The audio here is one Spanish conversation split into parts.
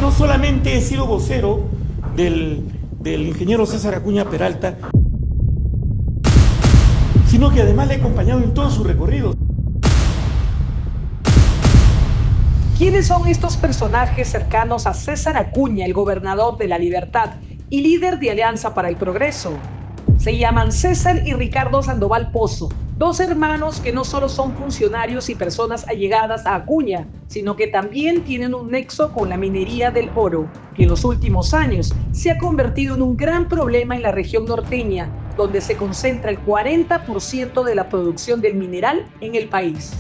no solamente he sido vocero del ingeniero César Acuña Peralta, sino que además le he acompañado en todo su recorrido. ¿Quiénes son estos personajes cercanos a César Acuña, el gobernador de La Libertad y líder de Alianza para el Progreso? Se llaman César y Ricardo Sandoval Pozo, dos hermanos que no solo son funcionarios y personas allegadas a Acuña, sino que también tienen un nexo con la minería del oro, que en los últimos años se ha convertido en un gran problema en la región norteña, donde se concentra el 40% de la producción del mineral en el país.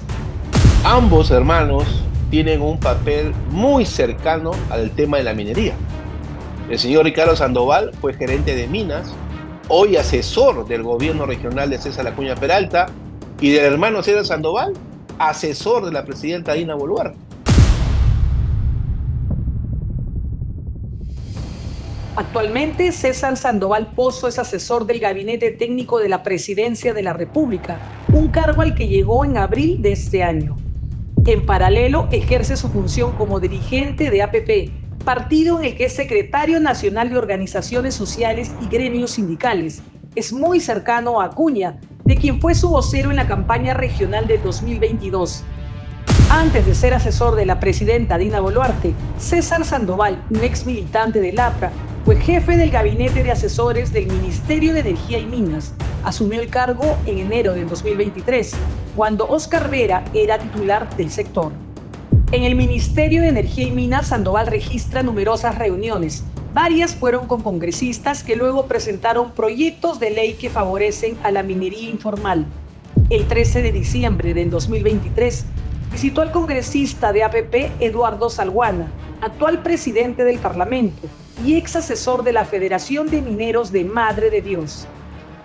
Ambos hermanos tienen un papel muy cercano al tema de la minería. El señor Ricardo Sandoval fue gerente de minas, hoy asesor del gobierno regional de César Acuña Peralta, y del hermano César Sandoval, asesor de la presidenta Dina Boluarte. Actualmente, César Sandoval Pozo es asesor del Gabinete Técnico de la Presidencia de la República, un cargo al que llegó en abril de este año. En paralelo, ejerce su función como dirigente de APP, partido en el que es secretario nacional de organizaciones sociales y gremios sindicales. Es muy cercano a Acuña, de quien fue su vocero en la campaña regional de 2022. Antes de ser asesor de la presidenta Dina Boluarte, César Sandoval, un ex militante del APRA, fue jefe del gabinete de asesores del Ministerio de Energía y Minas. Asumió el cargo en enero del 2023, cuando Óscar Vera era titular del sector. En el Ministerio de Energía y Minas, Sandoval registra numerosas reuniones. Varias fueron con congresistas que luego presentaron proyectos de ley que favorecen a la minería informal. El 13 de diciembre del 2023, visitó al congresista de APP Eduardo Salguana, actual presidente del Parlamento y ex asesor de la Federación de Mineros de Madre de Dios.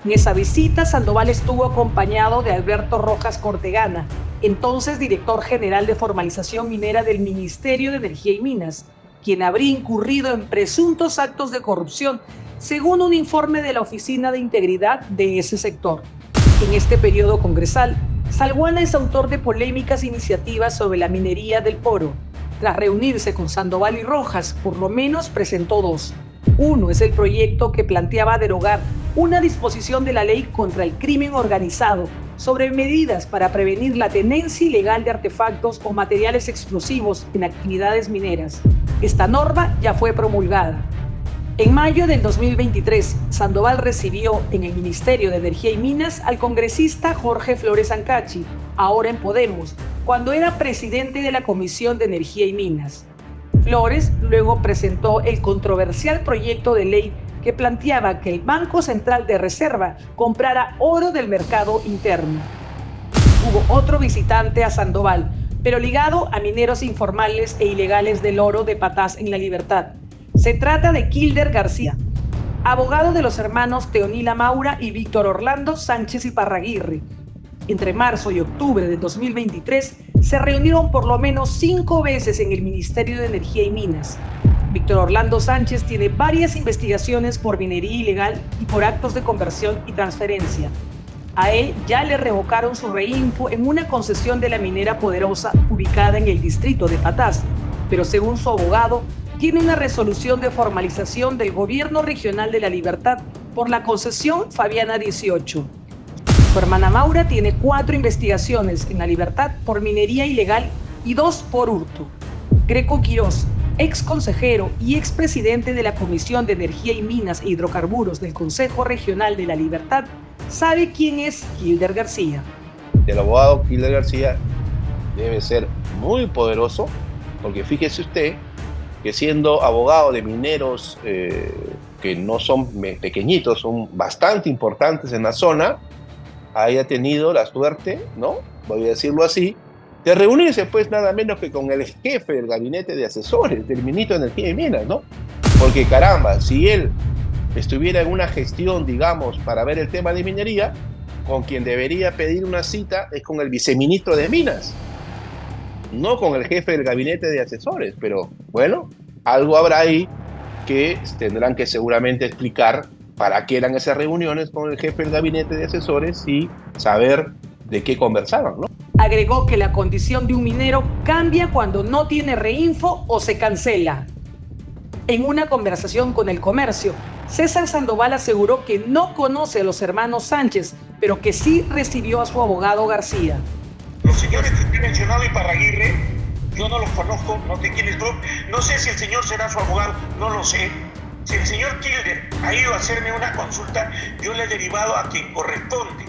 En esa visita, Sandoval estuvo acompañado de Alberto Rojas Cortegana, entonces director general de formalización minera del Ministerio de Energía y Minas, quien habría incurrido en presuntos actos de corrupción, según un informe de la Oficina de Integridad de ese sector. En este periodo congresal, Salguana es autor de polémicas iniciativas sobre la minería del oro. Tras reunirse con Sandoval y Rojas, por lo menos presentó dos. Uno es el proyecto que planteaba derogar una disposición de la ley contra el crimen organizado sobre medidas para prevenir la tenencia ilegal de artefactos o materiales explosivos en actividades mineras. Esta norma ya fue promulgada. En mayo del 2023, Sandoval recibió en el Ministerio de Energía y Minas al congresista Jorge Flores Ancachi, ahora en Podemos, cuando era presidente de la Comisión de Energía y Minas. Flores luego presentó el controversial proyecto de ley que planteaba que el Banco Central de Reserva comprara oro del mercado interno. Hubo otro visitante a Sandoval, pero ligado a mineros informales e ilegales del oro de Patás en La Libertad. Se trata de Kilder García, abogado de los hermanos Teonila Maura y Víctor Orlando Sánchez Iparraguirre. Entre marzo y octubre de 2023 se reunieron por lo menos 5 veces en el Ministerio de Energía y Minas. Víctor Orlando Sánchez tiene varias investigaciones por minería ilegal y por actos de conversión y transferencia. A él ya le revocaron su reinfo en una concesión de la minera Poderosa ubicada en el distrito de Patás, pero según su abogado, tiene una resolución de formalización del Gobierno Regional de La Libertad por la concesión Fabiana 18. Su hermana Maura tiene 4 investigaciones en La Libertad por minería ilegal y 2 por hurto. Greco Quirós, ex consejero y ex presidente de la Comisión de Energía y Minas e Hidrocarburos del Consejo Regional de La Libertad, sabe quién es Kilder García. El abogado Kilder García debe ser muy poderoso, porque fíjese usted que siendo abogado de mineros que no son pequeñitos, son bastante importantes en la zona, haya tenido la suerte, ¿no? Voy a decirlo así, de reunirse pues nada menos que con el jefe del gabinete de asesores del ministro de Energía y Minas, ¿no? Porque caramba, si él estuviera en una gestión, digamos, para ver el tema de minería, con quien debería pedir una cita es con el viceministro de Minas, no con el jefe del gabinete de asesores. Pero bueno, algo habrá ahí que tendrán que seguramente explicar para qué eran esas reuniones con el jefe del gabinete de asesores y saber de qué conversaban, ¿no? Agregó que la condición de un minero cambia cuando no tiene reinfo o se cancela. En una conversación con El Comercio, César Sandoval aseguró que no conoce a los hermanos Sánchez, pero que sí recibió a su abogado García. Los señores que he mencionado, Iparraguirre, yo no los conozco, no sé quién es, no sé si el señor será su abogado, no lo sé. Si el señor Kilder ha ido a hacerme una consulta, yo le he derivado a quien corresponde.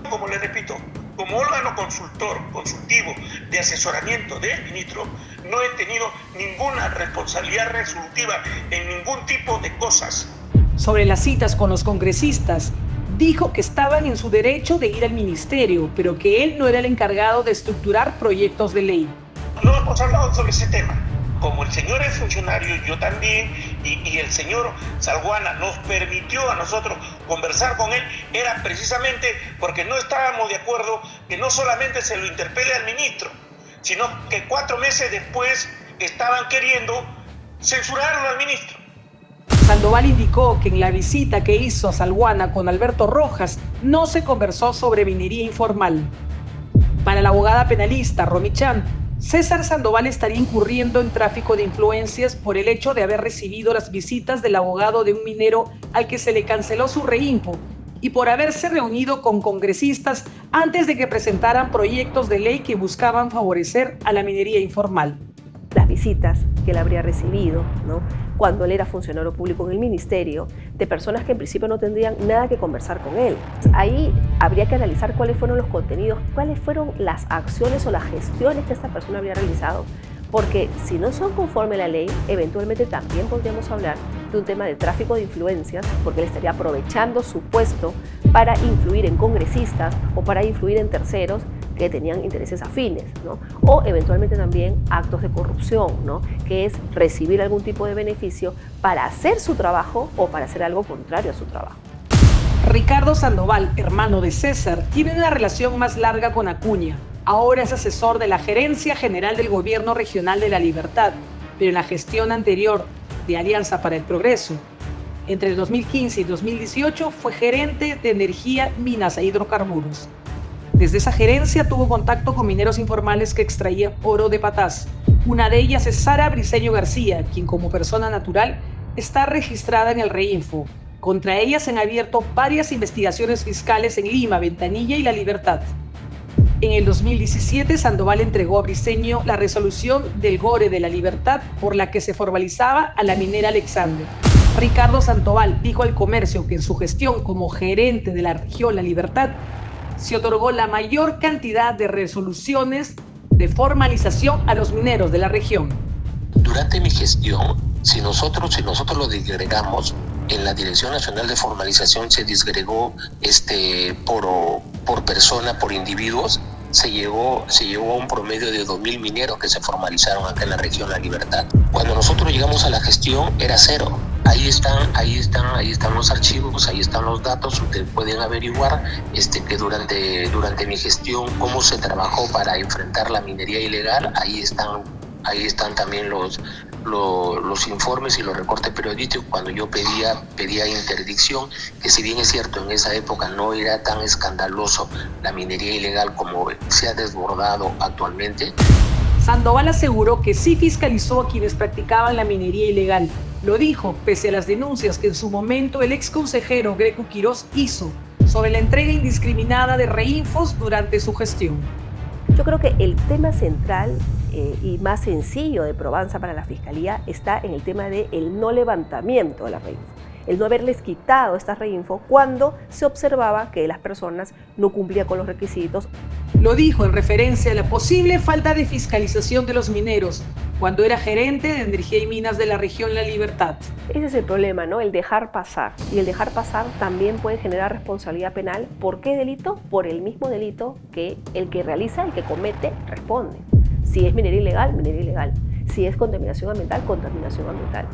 Como le repito, como órgano consultivo de asesoramiento del ministro, no he tenido ninguna responsabilidad resolutiva en ningún tipo de cosas. Sobre las citas con los congresistas, dijo que estaban en su derecho de ir al ministerio, pero que él no era el encargado de estructurar proyectos de ley. No hemos hablado sobre ese tema. Como el señor es funcionario, yo también, y el señor Salguana nos permitió a nosotros conversar con él, era precisamente porque no estábamos de acuerdo que no solamente se lo interpele al ministro, sino que 4 meses después estaban queriendo censurarlo al ministro. Sandoval indicó que en la visita que hizo a Salguana con Alberto Rojas no se conversó sobre minería informal. Para la abogada penalista Romy Chan, César Sandoval estaría incurriendo en tráfico de influencias por el hecho de haber recibido las visitas del abogado de un minero al que se le canceló su reinfo y por haberse reunido con congresistas antes de que presentaran proyectos de ley que buscaban favorecer a la minería informal. Las visitas que él habría recibido, ¿no?, cuando él era funcionario público en el ministerio, de personas que en principio no tendrían nada que conversar con él. Ahí habría que analizar cuáles fueron los contenidos, cuáles fueron las acciones o las gestiones que esta persona habría realizado, porque si no son conforme a la ley, eventualmente también podríamos hablar de un tema de tráfico de influencias, porque él estaría aprovechando su puesto para influir en congresistas o para influir en terceros que tenían intereses afines, ¿no? O eventualmente también actos de corrupción, ¿no?, que es recibir algún tipo de beneficio para hacer su trabajo o para hacer algo contrario a su trabajo. Ricardo Sandoval, hermano de César, tiene una relación más larga con Acuña. Ahora es asesor de la Gerencia General del Gobierno Regional de La Libertad, pero en la gestión anterior de Alianza para el Progreso, entre el 2015 y 2018, fue gerente de Energía, Minas e Hidrocarburos. Desde esa gerencia tuvo contacto con mineros informales que extraían oro de Patás. Una de ellas es Sara Briceño García, quien como persona natural está registrada en el Reinfo. Contra ella se han abierto varias investigaciones fiscales en Lima, Ventanilla y La Libertad. En el 2017, Sandoval entregó a Briceño la resolución del GORE de La Libertad por la que se formalizaba a la minera Alexander. Ricardo Sandoval dijo al Comercio que en su gestión como gerente de la región La Libertad se otorgó la mayor cantidad de resoluciones de formalización a los mineros de la región. Durante mi gestión, si nosotros lo disgregamos, en la Dirección Nacional de Formalización se disgregó por persona, por individuos, se llegó a un promedio de 2.000 mineros que se formalizaron acá en la región La Libertad. Cuando nosotros llegamos a la gestión era 0. Ahí están los archivos, ahí están los datos. Ustedes pueden averiguar que durante mi gestión cómo se trabajó para enfrentar la minería ilegal. Ahí están también los informes y los recortes periodísticos cuando yo pedía interdicción, que si bien es cierto en esa época no era tan escandaloso la minería ilegal como se ha desbordado actualmente. Sandoval aseguró que sí fiscalizó a quienes practicaban la minería ilegal. Lo dijo pese a las denuncias que en su momento el exconsejero Greco Quirós hizo sobre la entrega indiscriminada de reinfos durante su gestión. Yo creo que el tema central y más sencillo de probanza para la Fiscalía está en el tema del no levantamiento de la reinfo, el no haberles quitado estas reinfo cuando se observaba que las personas no cumplían con los requisitos. Lo dijo en referencia a la posible falta de fiscalización de los mineros cuando era gerente de Energía y Minas de la región La Libertad. Ese es el problema, ¿no? El dejar pasar. Y el dejar pasar también puede generar responsabilidad penal. ¿Por qué delito? Por el mismo delito que el que realiza, el que comete, responde. Si es minería ilegal, minería ilegal. Si es contaminación ambiental, contaminación ambiental.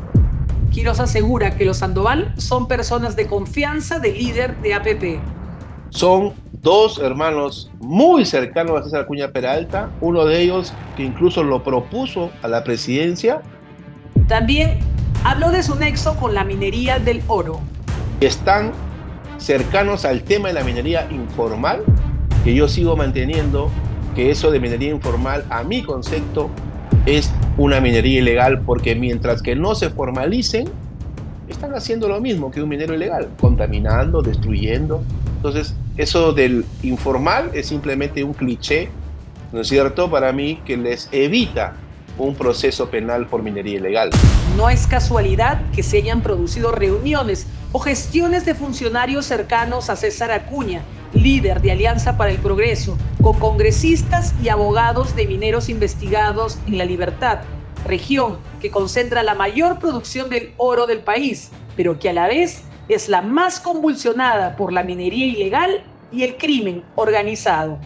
Quirós asegura que los Sandoval son personas de confianza del líder de APP. Son 2 hermanos muy cercanos a César Acuña Peralta, uno de ellos que incluso lo propuso a la presidencia. También habló de su nexo con la minería del oro. Están cercanos al tema de la minería informal, que yo sigo manteniendo que eso de minería informal, a mi concepto, es una minería ilegal, porque mientras que no se formalicen, están haciendo lo mismo que un minero ilegal, contaminando, destruyendo. Entonces, eso del informal es simplemente un cliché, ¿no es cierto?, para mí, que les evita un proceso penal por minería ilegal. No es casualidad que se hayan producido reuniones o gestiones de funcionarios cercanos a César Acuña, líder de Alianza para el Progreso, con congresistas y abogados de mineros investigados en La Libertad, región que concentra la mayor producción del oro del país, pero que a la vez es la más convulsionada por la minería ilegal y el crimen organizado.